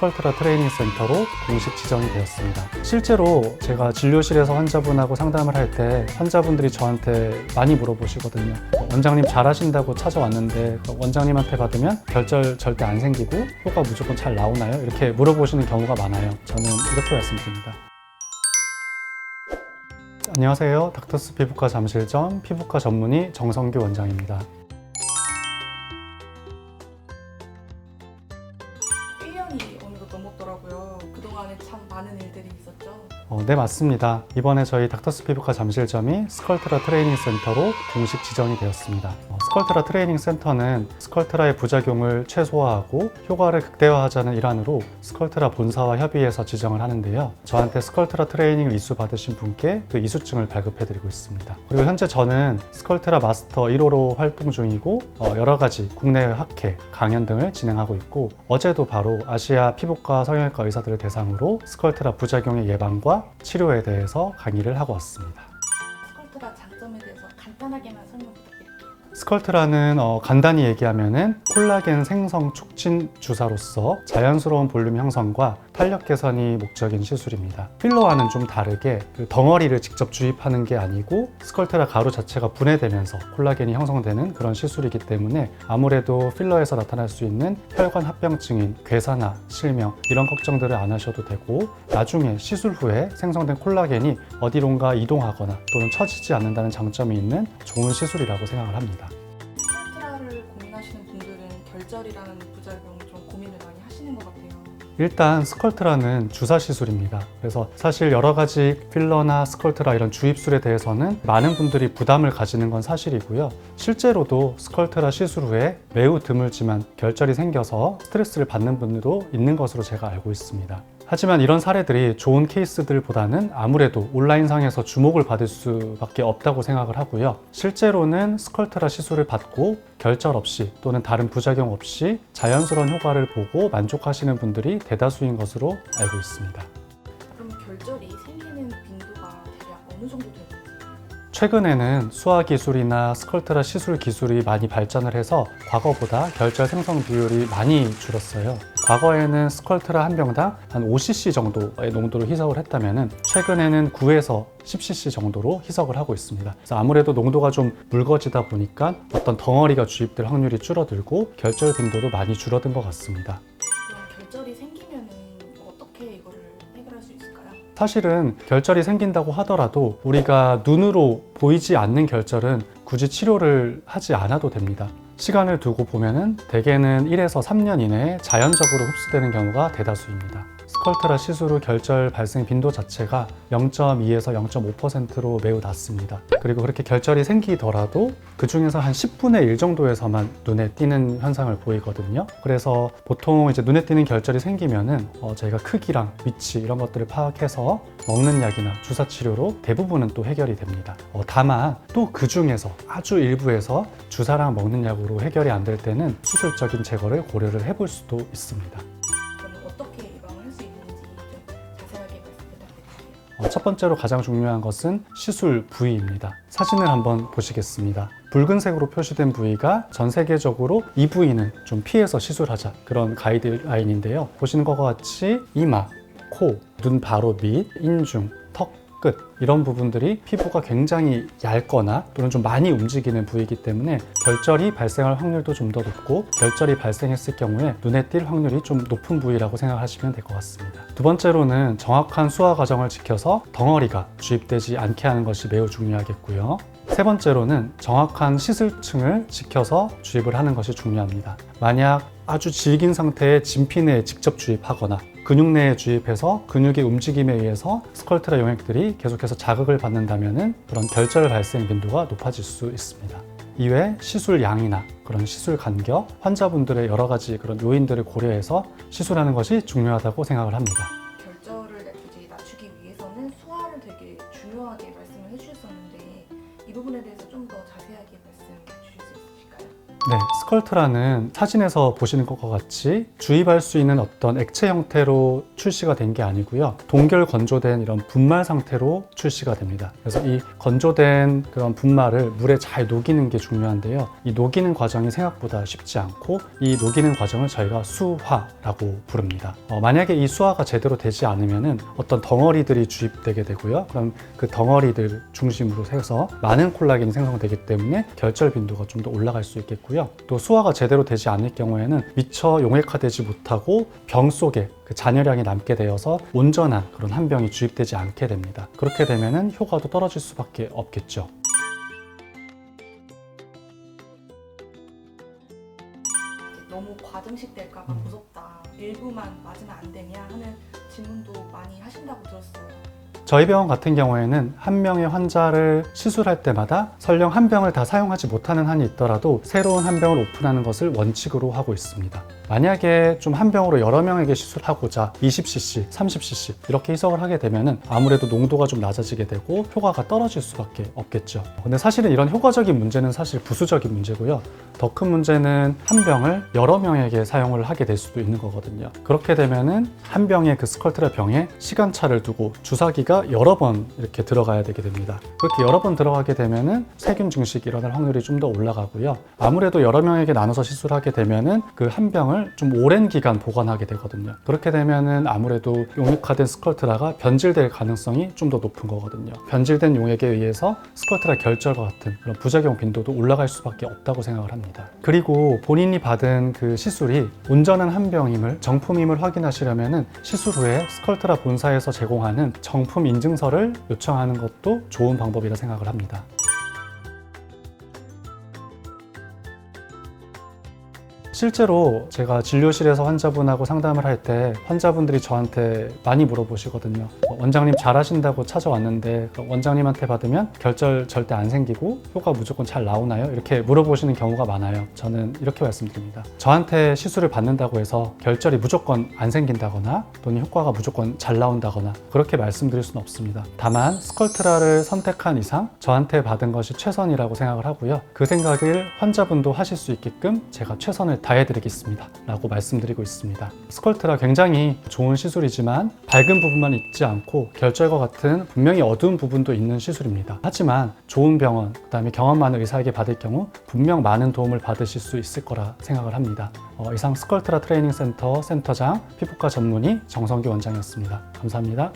스컬트라 트레이닝 센터로 공식 지정이 되었습니다. 실제로 제가 진료실에서 환자분하고 상담을 할 때 환자분들이 저한테 많이 물어보시거든요. 원장님 잘하신다고 찾아왔는데 원장님한테 받으면 결절 절대 안 생기고 효과 무조건 잘 나오나요? 이렇게 물어보시는 경우가 많아요. 저는 이렇게 말씀드립니다. 안녕하세요. 닥터스 피부과 잠실점 피부과 전문의 정성규 원장입니다. 1년이 어느덧 넘었더라고요. 그동안에 참 많은 일들이 있었죠. 네, 맞습니다. 이번에 저희 닥터스 피부과 잠실점이 스컬트라 트레이닝 센터로 공식 지정이 되었습니다. 스컬트라 트레이닝 센터는 스컬트라의 부작용을 최소화하고 효과를 극대화하자는 일환으로 스컬트라 본사와 협의해서 지정을 하는데요. 저한테 스컬트라 트레이닝을 이수받으신 분께 그 이수증을 발급해드리고 있습니다. 그리고 현재 저는 스컬트라 마스터 1호로 활동 중이고 여러 가지 국내 학회, 강연 등을 진행하고 있고 어제도 바로 아시아 피부과 성형외과 의사들을 대상으로 스컬트라 부작용의 예방과 치료에 대해서 강의를 하고 왔습니다. 스컬트라 장점에 대해서 간단하게만 설명 부탁드릴게요. 스컬트라는 간단히 얘기하면은 콜라겐 생성 촉진 주사로서 자연스러운 볼륨 형성과 탄력 개선이 목적인 시술입니다. 필러와는 좀 다르게 그 덩어리를 직접 주입하는 게 아니고 스컬트라 가루 자체가 분해되면서 콜라겐이 형성되는 그런 시술이기 때문에 아무래도 필러에서 나타날 수 있는 혈관 합병증인 괴사나 실명 이런 걱정들을 안 하셔도 되고 나중에 시술 후에 생성된 콜라겐이 어디론가 이동하거나 또는 처지지 않는다는 장점이 있는 좋은 시술이라고 생각을 합니다. 스컬트라를 고민하시는 분들은 결절이라는 부작용 좀 고민을 많이 하시는 것 같아요. 일단 스컬트라는 주사 시술입니다. 그래서 사실 여러 가지 필러나 스컬트라 이런 주입술에 대해서는 많은 분들이 부담을 가지는 건 사실이고요. 실제로도 스컬트라 시술 후에 매우 드물지만 결절이 생겨서 스트레스를 받는 분들도 있는 것으로 제가 알고 있습니다. 하지만 이런 사례들이 좋은 케이스들보다는 아무래도 온라인상에서 주목을 받을 수밖에 없다고 생각을 하고요. 실제로는 스컬트라 시술을 받고 결절 없이 또는 다른 부작용 없이 자연스러운 효과를 보고 만족하시는 분들이 대다수인 것으로 알고 있습니다. 그럼 결절이 생기는 빈도가 대략 어느 정도 되는지? 최근에는 수화 기술이나 스컬트라 시술 기술이 많이 발전을 해서 과거보다 결절 생성 비율이 많이 줄었어요. 과거에는 스컬트라 한 병당 한 5cc 정도의 농도를 희석을 했다면 최근에는 9에서 10cc 정도로 희석을 하고 있습니다. 그래서 아무래도 농도가 좀 묽어지다 보니까 어떤 덩어리가 주입될 확률이 줄어들고 결절 빈도도 많이 줄어든 것 같습니다. 그럼 결절이 생기면은 어떻게 이거를 해결할 수 있을까요? 사실은 결절이 생긴다고 하더라도 우리가 눈으로 보이지 않는 결절은 굳이 치료를 하지 않아도 됩니다. 시간을 두고 보면은 대개는 1에서 3년 이내에 자연적으로 흡수되는 경우가 대다수입니다. 스컬트라 시술 후 결절 발생 빈도 자체가 0.2에서 0.5%로 매우 낮습니다. 그리고 그렇게 결절이 생기더라도 그 중에서 한 10분의 1 정도에서만 눈에 띄는 현상을 보이거든요. 그래서 보통 이제 눈에 띄는 결절이 생기면은 저희가 크기랑 위치 이런 것들을 파악해서 먹는 약이나 주사 치료로 대부분은 또 해결이 됩니다. 다만 또 그 중에서 아주 일부에서 주사랑 먹는 약으로 해결이 안 될 때는 수술적인 제거를 고려를 해볼 수도 있습니다. 첫 번째로 가장 중요한 것은 시술 부위입니다. 사진을 한번 보시겠습니다. 붉은색으로 표시된 부위가 전 세계적으로 이 부위는 좀 피해서 시술하자 그런 가이드라인인데요. 보시는 것과 같이 이마, 코, 눈 바로 밑, 인중, 턱 끝 이런 부분들이 피부가 굉장히 얇거나 또는 좀 많이 움직이는 부위이기 때문에 결절이 발생할 확률도 좀 더 높고 결절이 발생했을 경우에 눈에 띌 확률이 좀 높은 부위라고 생각하시면 될 것 같습니다. 두 번째로는 정확한 수화 과정을 지켜서 덩어리가 주입되지 않게 하는 것이 매우 중요하겠고요. 세 번째로는 정확한 시술층을 지켜서 주입을 하는 것이 중요합니다. 만약 아주 질긴 상태의 진피내에 직접 주입하거나 근육 내에 주입해서 근육의 움직임에 의해서 스컬트라 용액들이 계속해서 자극을 받는다면 그런 결절 발생 빈도가 높아질 수 있습니다. 이외 시술 양이나 그런 시술 간격, 환자분들의 여러 가지 그런 요인들을 고려해서 시술하는 것이 중요하다고 생각을 합니다. 결절을 이제 낮추기 위해서는 수화를 되게 중요하게 말씀을 해주셨었는데 이 부분에 대해서 좀 더 자세하게 말씀 주실 수 있으실까요? 네, 스컬트라는 사진에서 보시는 것과 같이 주입할 수 있는 어떤 액체 형태로 출시가 된 게 아니고요. 동결 건조된 이런 분말 상태로 출시가 됩니다. 그래서 이 건조된 그런 분말을 물에 잘 녹이는 게 중요한데요. 이 녹이는 과정이 생각보다 쉽지 않고 이 녹이는 과정을 저희가 수화라고 부릅니다. 만약에 이 수화가 제대로 되지 않으면은 어떤 덩어리들이 주입되게 되고요. 그럼 그 덩어리들 중심으로 해서 많은 콜라겐이 생성되기 때문에 결절 빈도가 좀 더 올라갈 수 있겠고요. 또 수화가 제대로 되지 않을 경우에는 미처 용액화되지 못하고 병 속에 그 잔여량이 남게 되어서 온전한 그런 한 병이 주입되지 않게 됩니다. 그렇게 되면은 효과도 떨어질 수밖에 없겠죠. 너무 과증식될까봐 무섭다. 일부만 맞으면 안 되냐 하는 질문도 많이 하신다고 들었어요. 저희 병원 같은 경우에는 한 명의 환자를 시술할 때마다 설령 한 병을 다 사용하지 못하는 한이 있더라도 새로운 한 병을 오픈하는 것을 원칙으로 하고 있습니다. 만약에 좀 한 병으로 여러 명에게 시술하고자 20cc, 30cc 이렇게 희석을 하게 되면은 아무래도 농도가 좀 낮아지게 되고 효과가 떨어질 수밖에 없겠죠. 근데 사실은 이런 효과적인 문제는 사실 부수적인 문제고요. 더 큰 문제는 한 병을 여러 명에게 사용을 하게 될 수도 있는 거거든요. 그렇게 되면은 한 병의 그 스컬트라 병에 시간차를 두고 주사기가 여러 번 이렇게 들어가야 되게 됩니다. 그렇게 여러 번 들어가게 되면은 세균 증식이 일어날 확률이 좀 더 올라가고요. 아무래도 여러 명에게 나눠서 시술하게 되면은 그 한 병을 좀 오랜 기간 보관하게 되거든요. 그렇게 되면은 아무래도 용액화된 스컬트라가 변질될 가능성이 좀 더 높은 거거든요. 변질된 용액에 의해서 스컬트라 결절과 같은 그런 부작용 빈도도 올라갈 수밖에 없다고 생각을 합니다. 그리고 본인이 받은 그 시술이 온전한 한 병임을, 정품임을 확인하시려면은 시술 후에 스컬트라 본사에서 제공하는 정품 인증서를 요청하는 것도 좋은 방법이라 생각을 합니다. 실제로 제가 진료실에서 환자분하고 상담을 할 때 환자분들이 저한테 많이 물어보시거든요. 원장님 잘하신다고 찾아왔는데 원장님한테 받으면 결절 절대 안 생기고 효과 무조건 잘 나오나요? 이렇게 물어보시는 경우가 많아요. 저는 이렇게 말씀드립니다. 저한테 시술을 받는다고 해서 결절이 무조건 안 생긴다거나 또는 효과가 무조건 잘 나온다거나 그렇게 말씀드릴 수는 없습니다. 다만 스컬트라를 선택한 이상 저한테 받은 것이 최선이라고 생각을 하고요. 그 생각을 환자분도 하실 수 있게끔 제가 최선을 다해드리겠습니다 라고 말씀드리고 있습니다. 스컬트라 굉장히 좋은 시술이지만 밝은 부분만 있지 않고 결절과 같은 분명히 어두운 부분도 있는 시술입니다. 하지만 좋은 병원, 그 다음에 경험 많은 의사에게 받을 경우 분명 많은 도움을 받으실 수 있을 거라 생각을 합니다. 이상 스컬트라 트레이닝 센터 센터장 피부과 전문의 정성규 원장이었습니다. 감사합니다.